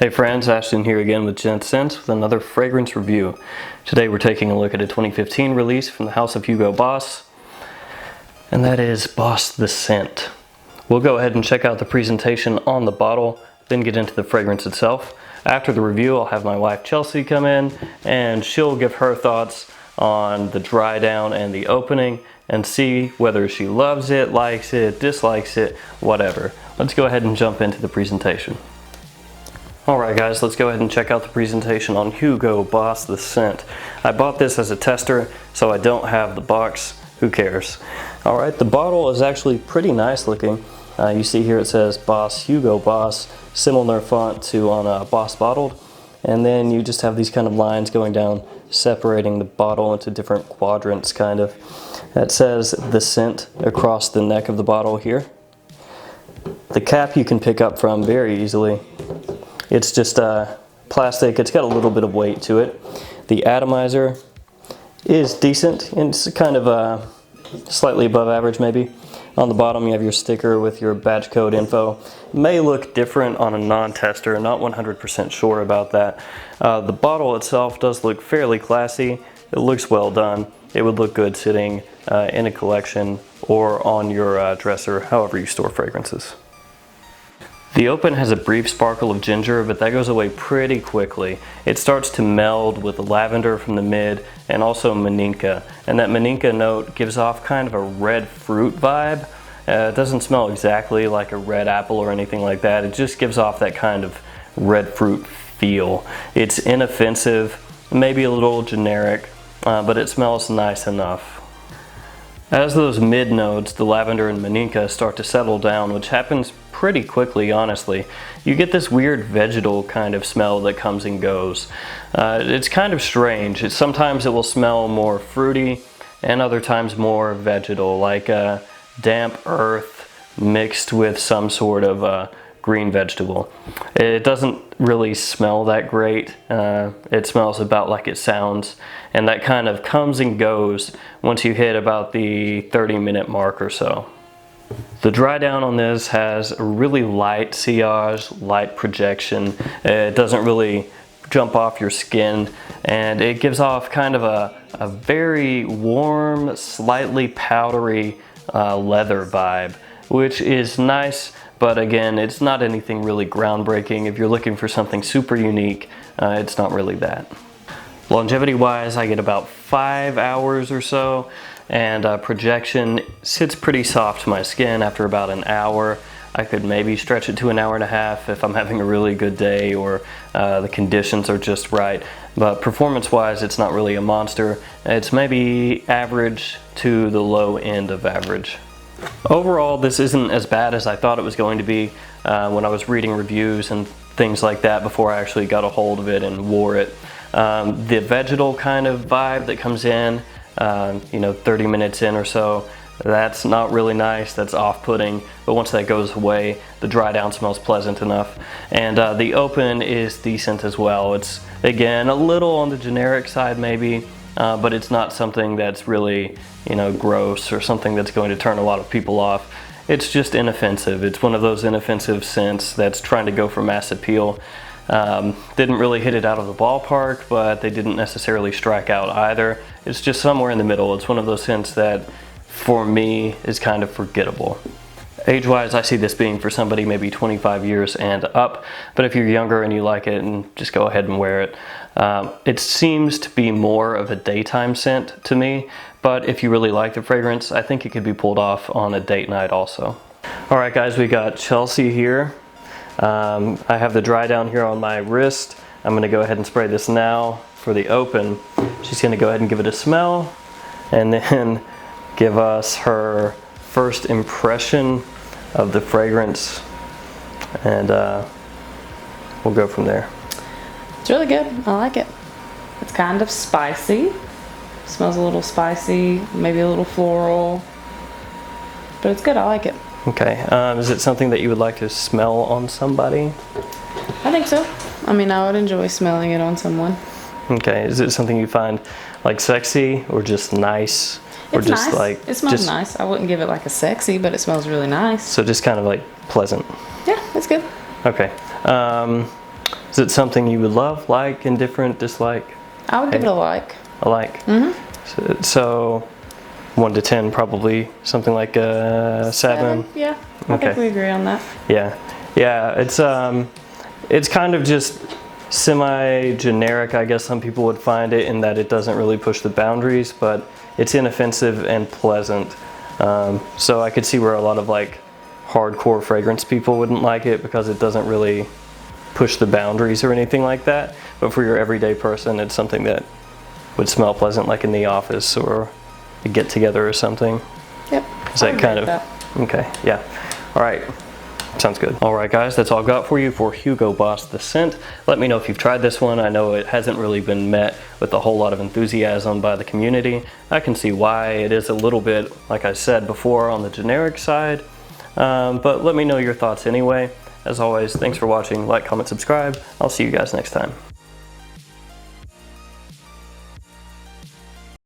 Hey friends, Ashton here again with Gents with another fragrance review. Today we're taking a look at a 2015 release from the house of Hugo Boss, and that is Boss the Scent. We'll go ahead and check out the presentation on the bottle, then get into the fragrance itself. After the review, I'll have my wife Chelsea come in, and she'll give her thoughts on the dry down and the opening, and see whether she loves it, likes it, dislikes it, whatever. Let's go ahead and jump into the presentation. Alright guys, let's go ahead and check out the presentation on Hugo Boss the Scent. I bought this as a tester, so I don't have the box. Who cares? Alright, the bottle is actually pretty nice looking. You see here it says Boss Hugo Boss, similar font to on Boss Bottled. And then you just have these kind of lines going down, separating the bottle into different quadrants kind of. That says the scent across the neck of the bottle here. The cap you can pick up from very easily. It's just plastic. It's got a little bit of weight to it. The atomizer is decent. It's kind of slightly above average maybe. On the bottom you have your sticker with your batch code info. It may look different on a non-tester, not 100% sure about that. The bottle itself does look fairly classy. It looks well done. It would look good sitting in a collection or on your dresser, however you store fragrances. The open has a brief sparkle of ginger, but that goes away pretty quickly. It starts to meld with the lavender from the mid and also maninka. And that maninka note gives off kind of a red fruit vibe. It doesn't smell exactly like a red apple or anything like that. It just gives off that kind of red fruit feel. It's inoffensive, maybe a little generic, but it smells nice enough. As those mid notes, the lavender and maninka, start to settle down, which happens pretty quickly, honestly, you get this weird vegetal kind of smell that comes and goes. It's kind of strange. Sometimes it will smell more fruity and other times more vegetal, like damp earth mixed with some sort of green vegetable. It doesn't really smell that great. It smells about like it sounds, and that kind of comes and goes once you hit about the 30-minute mark or so. The dry down on this has a really light sillage, light projection. It doesn't really jump off your skin, and it gives off kind of a very warm, slightly powdery leather vibe, which is nice. But again, it's not anything really groundbreaking. If you're looking for something super unique, it's not really that. Longevity wise, I get about 5 hours or so, and projection sits pretty soft to my skin after about an hour. I could maybe stretch it to an hour and a half if I'm having a really good day or the conditions are just right. But performance wise, it's not really a monster. It's maybe average to the low end of average. Overall, this isn't as bad as I thought it was going to be when I was reading reviews and things like that before I actually got a hold of it and wore it. The vegetal kind of vibe that comes in, 30 minutes in or so, that's not really nice, that's off-putting, but once that goes away, the dry down smells pleasant enough. And the open is decent as well. It's, again, a little on the generic side maybe, but it's not something that's really, gross or something that's going to turn a lot of people off. It's just inoffensive. It's one of those inoffensive scents that's trying to go for mass appeal. Didn't really hit it out of the ballpark, but they didn't necessarily strike out either. It's just somewhere in the middle. It's one of those scents that, for me, is kind of forgettable. Age-wise, I see this being for somebody maybe 25 years and up, but if you're younger and you like it, and just go ahead and wear it. It seems to be more of a daytime scent to me, but if you really like the fragrance, I think it could be pulled off on a date night also. All right guys, we got Chelsea here. I have the dry down here on my wrist. I'm gonna go ahead and spray this now for the open. She's gonna go ahead and give it a smell, and then give us her first impression of the fragrance, and we'll go from there. It's really good. I like it. It's kind of spicy. Smells a little spicy, maybe a little floral, but it's good. I like it. Okay. Is it something that you would like to smell on somebody? I think so. I mean, I would enjoy smelling it on someone. Okay. Is it something you find like sexy or just nice? Or It's just nice. like It smells nice. I wouldn't give it like a sexy, but it smells really nice. So just kind of like pleasant. Yeah, it's good. Okay. Is it something you would love, like, indifferent, dislike? I would give it a like. A like. So 1 to 10, probably something like a 7. Yeah, I think we agree on that. Yeah, it's kind of just semi-generic, I guess some people would find it, in that it doesn't really push the boundaries, but it's inoffensive and pleasant. So I could see where a lot of like hardcore fragrance people wouldn't like it because it doesn't really push the boundaries or anything like that. But for your everyday person, it's something that would smell pleasant, like in the office or a get together or something. Yep. Is that kind of okay? Yeah. All right. Sounds good. All right, guys, that's all I've got for you for Hugo Boss The Scent. Let me know if you've tried this one. I know it hasn't really been met with a whole lot of enthusiasm by the community. I can see why. It is a little bit, like I said before, on the generic side. But let me know your thoughts anyway. As always, thanks for watching. Like, comment, subscribe. I'll see you guys next time.